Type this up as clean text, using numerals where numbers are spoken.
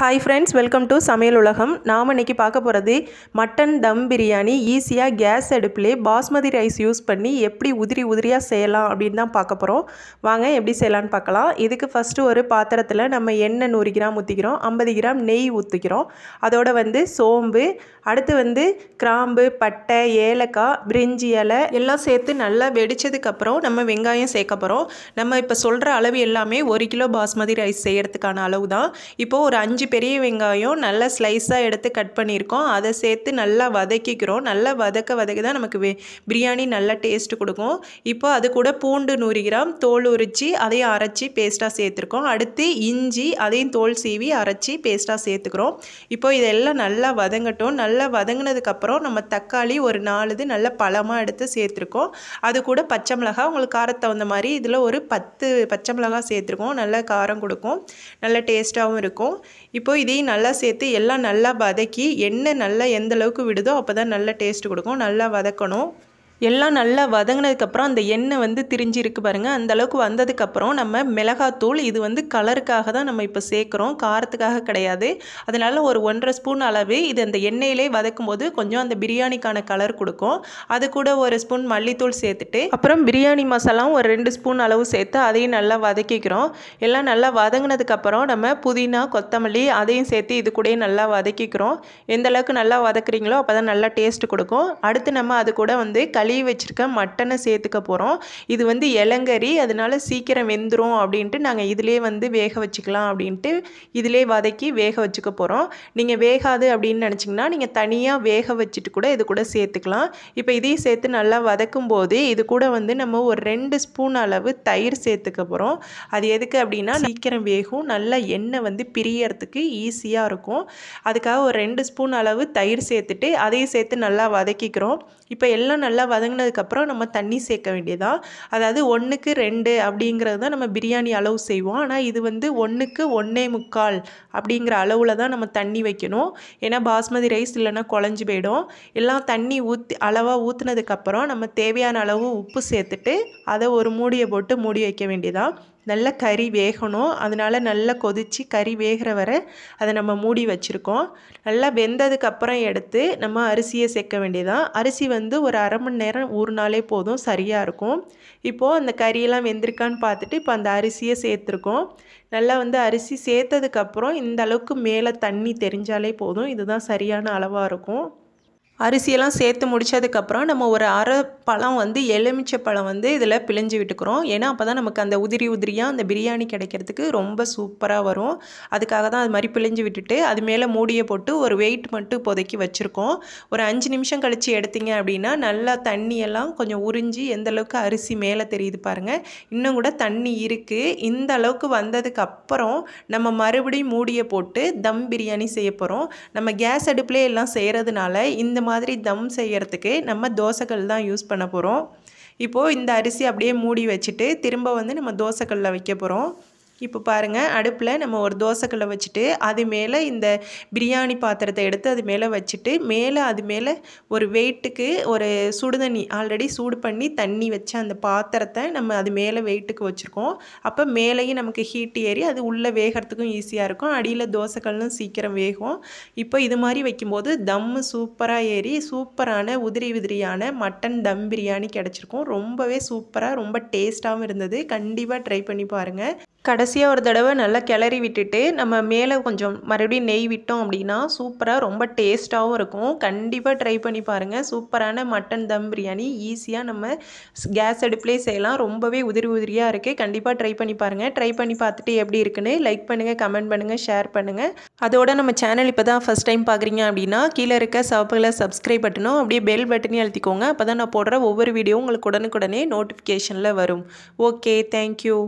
Hi friends, welcome to சமையல் உலகம். நாம இன்னைக்கு பார்க்க போறது மட்டன் தம் பிரியாணி ஈஸியா கேஸ் அடுப்பிலே பாஸ்மதி ரைஸ் யூஸ் பண்ணி எப்படி உதிரியா செய்யலாம் அப்படினு தான் பார்க்க போறோம். வாங்க எப்படி செய்யலாம்னு பார்க்கலாம். இதுக்கு ஃபர்ஸ்ட் ஒரு பாத்திரத்துல நம்ம எண்ணெய் 100 கிராம் ஊத்திக்கிறோம், 50 கிராம் நெய் ஊத்திக்கிறோம். அதோட சோம்பு, அடுத்து கிராம்பு, பட்டை, ஏலக்காய், பிரிஞ்சி இலை எல்லாம் சேர்த்து நல்லா வெடிச்சதுக்கு அப்புறம் நம்ம வெங்காயம் சேர்க்க போறோம். நம்ம இப்ப சொல்ற அளவு எல்லாமே 1 கிலோ பாஸ்மதி ரைஸ் செய்யறதுக்கான அளவு தான். இப்போ ஒரு 5 பெரிய வெங்காயம் நல்லா ஸ்லைஸா எடுத்து கட் பண்ணியிருக்கோம். அதை சேர்த்து நல்லா வதக்கிக்கிறோம். நல்லா வதக்க தான் நமக்கு பிரியாணி நல்லா டேஸ்ட் கொடுக்கும். இப்போ அது கூட பூண்டு 100 கிராம் தோல் உரிச்சு அதையும் அரைச்சி பேஸ்ட்டாக சேர்த்துருக்கோம். அடுத்து இஞ்சி அதையும் தோல் சீவி அரைச்சி பேஸ்ட்டாக சேர்த்துக்கிறோம். இப்போ இதெல்லாம் நல்லா வதங்கட்டும். நல்லா வதங்கினதுக்கப்புறம் நம்ம தக்காளி ஒரு 4 நல்ல பழமாக எடுத்து சேர்த்துருக்கோம். அது கூட பச்சை மிளகாய் உங்களுக்கு காரத்தை தகுந்த மாதிரி இதில் ஒரு 10 பச்சை மிளகாய் சேர்த்துருக்கோம். நல்லா காரம் கொடுக்கும், நல்ல டேஸ்ட்டாகவும் இருக்கும். இப்போ இதையும் நல்லா சேர்த்து எல்லாம் நல்லா வதக்கி எண்ணெய் நல்லா எந்த அளவுக்கு விடுதோ அப்போ தான் நல்ல டேஸ்ட் கொடுக்கும். நல்லா வதக்கணும். எல்லாம் நல்லா வதங்கினதுக்கப்புறம் அந்த எண்ணெய் திரிஞ்சு இருக்கு பாருங்கள். அந்த அளவுக்கு வந்ததுக்கப்புறம் நம்ம மிளகாத்தூள் இது கலருக்காக தான் நம்ம இப்போ சேர்க்குறோம், காரத்துக்காக கிடையாது. அதனால் ஒரு 1.5 ஸ்பூன் அளவு இது அந்த எண்ணெயிலே வதக்கும் போது கொஞ்சம் அந்த பிரியாணிக்கான கலர் கொடுக்கும். அது கூட 1 ஸ்பூன் மல்லித்தூள் சேர்த்துட்டு அப்புறம் பிரியாணி மசாலாவும் ஒரு 2 ஸ்பூன் அளவு சேர்த்து அதையும் நல்லா வதக்கிக்கிறோம். எல்லாம் நல்லா வதங்கினதுக்கப்புறம் நம்ம புதினா, கொத்தமல்லி அதையும் சேர்த்து இது கூட நல்லா வதக்கிக்கிறோம். எந்த அளவுக்கு நல்லா வதக்குறீங்களோ அப்போ தான் நல்லா டேஸ்ட் கொடுக்கும். அடுத்து நம்ம அது கூட கழுவி வச்சிருக்க மட்டனை சேர்த்துக்க போகிறோம். இது இளங்கறி, அதனால சீக்கிரம் வெந்துடும் அப்படின்ட்டு நாங்கள் இதிலே வேக வச்சுக்கலாம் அப்படின்ட்டு இதிலே வதக்கி வேக வச்சுக்க போகிறோம். நீங்கள் வேகாது அப்படின்னு நினச்சிங்கன்னா நீங்கள் தனியாக வேக வச்சுட்டு கூட இது கூட சேர்த்துக்கலாம். இப்போ இதையும் சேர்த்து நல்லா வதக்கும் போது இது கூட நம்ம ஒரு 2 ஸ்பூன் அளவு தயிர் சேர்த்துக்க போகிறோம். அது எதுக்கு அப்படின்னா சீக்கிரம் வேகும், நல்லா எண்ணெய் பிரியறதுக்கு ஈஸியாக இருக்கும். அதுக்காக ஒரு 2 ஸ்பூன் அளவு தயிர் சேர்த்துட்டு அதையும் சேர்த்து நல்லா வதக்கிக்கிறோம். இப்போ எல்லாம் நல்லா வதங்கினதுக்கப்புறம் நம்ம தண்ணி சேர்க்க வேண்டியதான். அதாவது 1க்கு 2 அப்படிங்கிறது தான் நம்ம பிரியாணி அளவு செய்வோம். ஆனால் இது 1க்கு 1.25 அப்படிங்கிற அளவில் தான் நம்ம தண்ணி வைக்கணும். ஏன்னா பாஸ்மதி ரைஸ் இல்லைன்னா குழஞ்சி போயிடும். எல்லாம் தண்ணி அளவாக ஊற்றுனதுக்கப்புறம் நம்ம தேவையான அளவு உப்பு சேர்த்துட்டு அதை ஒரு மூடியை போட்டு மூடி வைக்க வேண்டியதான். நல்லா கறி வேகணும், அதனால் நல்லா கொதித்து கறி வேகிற வரை அதை நம்ம மூடி வச்சுருக்கோம். நல்லா வெந்ததுக்கப்புறம் எடுத்து நம்ம அரிசியை சேர்க்க வேண்டியதான். அரிசி ஒரு அரை மணி நேரம் ஊறினாலே போதும், சரியாக இருக்கும். இப்போது அந்த கறியெல்லாம் வெந்திருக்கான்னு பார்த்துட்டு இப்போ அந்த அரிசியை சேர்த்துருக்கோம். நல்லா அரிசி சேர்த்ததுக்கப்புறம் இந்த அளவுக்கு மேலே தண்ணி தெரிஞ்சாலே போதும். இதுதான் சரியான அளவாக இருக்கும். அரிசியெல்லாம் சேர்த்து முடித்ததுக்கப்புறம் நம்ம ஒரு அரை பழம் எலுமிச்சை பழம் இதில் பிழிஞ்சு விட்டுக்கிறோம். ஏன்னா அப்போ தான் நமக்கு அந்த உதிரியாக அந்த பிரியாணி கிடைக்கிறதுக்கு ரொம்ப சூப்பராக வரும். அதுக்காக தான் அது மாதிரி பிழிஞ்சு விட்டுட்டு அது மேலே மூடியை போட்டு ஒரு வெயிட் மட்டும் இப்போதைக்கு வச்சுருக்கோம். ஒரு 5 நிமிஷம் கழித்து எடுத்தீங்க அப்படின்னா நல்லா தண்ணியெல்லாம் கொஞ்சம் உறிஞ்சி எந்த அளவுக்கு அரிசி மேலே தெரியுது பாருங்கள். இன்னும் கூட தண்ணி இருக்குது. இந்த அளவுக்கு வந்ததுக்கப்புறம் நம்ம மறுபடியும் மூடியை போட்டு தம் பிரியாணி செய்ய போகிறோம். நம்ம கேஸ் அடுப்புலேயே எல்லாம் செய்கிறதுனால இந்த மாதிரி தம் செய்யறதுக்கு நம்ம தோசைக்கல் தான் யூஸ் பண்ண போகிறோம். இப்போது இந்த அரிசி அப்படியே மூடி வச்சுட்டு திரும்ப நம்ம தோசைக்கல்லில் வைக்க போகிறோம். இப்போ பாருங்கள், அடுப்பில் நம்ம ஒரு தோசைக்கல்லை வச்சுட்டு அது மேலே இந்த பிரியாணி பாத்திரத்தை எடுத்து அது மேலே வச்சுட்டு அது மேலே ஒரு வெயிட்டுக்கு ஒரு சுடுதண்ணி ஆல்ரெடி சூடு பண்ணி தண்ணி வச்ச அந்த பாத்திரத்தை நம்ம அது மேலே வெயிட்டுக்கு வச்சுருக்கோம். அப்போ மேலேயும் நமக்கு ஹீட் ஏறி அது உள்ளே வேகிறதுக்கும் ஈஸியாக இருக்கும். அடியில் தோசைக்கல்லும் சீக்கிரம் வேகும். இப்போ இது மாதிரி வைக்கும்போது தம்மு சூப்பராக ஏறி சூப்பரான உதிரியான மட்டன் தம் பிரியாணி கிடச்சிருக்கும். ரொம்பவே சூப்பராக ரொம்ப டேஸ்ட்டாகவும் இருந்தது. கண்டிப்பாக ட்ரை பண்ணி பாருங்கள். கடைசியாக ஒரு தடவை நல்லா கிளறி விட்டுட்டு நம்ம மேலே கொஞ்சம் மறுபடியும் நெய் விட்டோம் அப்படின்னா சூப்பராக ரொம்ப டேஸ்ட்டாகவும் இருக்கும். கண்டிப்பாக ட்ரை பண்ணி பாருங்கள். சூப்பரான மட்டன் தம் பிரியாணி ஈஸியாக நம்ம கேஸ் அடுப்புலேயே செய்யலாம். ரொம்பவே உதிரியாக இருக்குது. கண்டிப்பாக ட்ரை பண்ணி பாருங்கள். ட்ரை பண்ணி பார்த்துட்டு எப்படி இருக்குன்னு லைக் பண்ணுங்கள், கமெண்ட் பண்ணுங்கள், ஷேர் பண்ணுங்கள். அதோட நம்ம சேனல் இப்போ தான் ஃபஸ்ட் டைம் பார்க்குறீங்க அப்படின்னா கீழே இருக்க சிவப்பு கலர் சப்ஸ்கிரைப் பட்டனும் அப்படியே பெல் பட்டனையும் அழுத்திக்கோங்க. அப்போ தான் நான் போடுற ஒவ்வொரு வீடியோவும் உங்களுக்கு உடனுக்குடனே நோட்டிஃபிகேஷனில் வரும். Okay, thank you.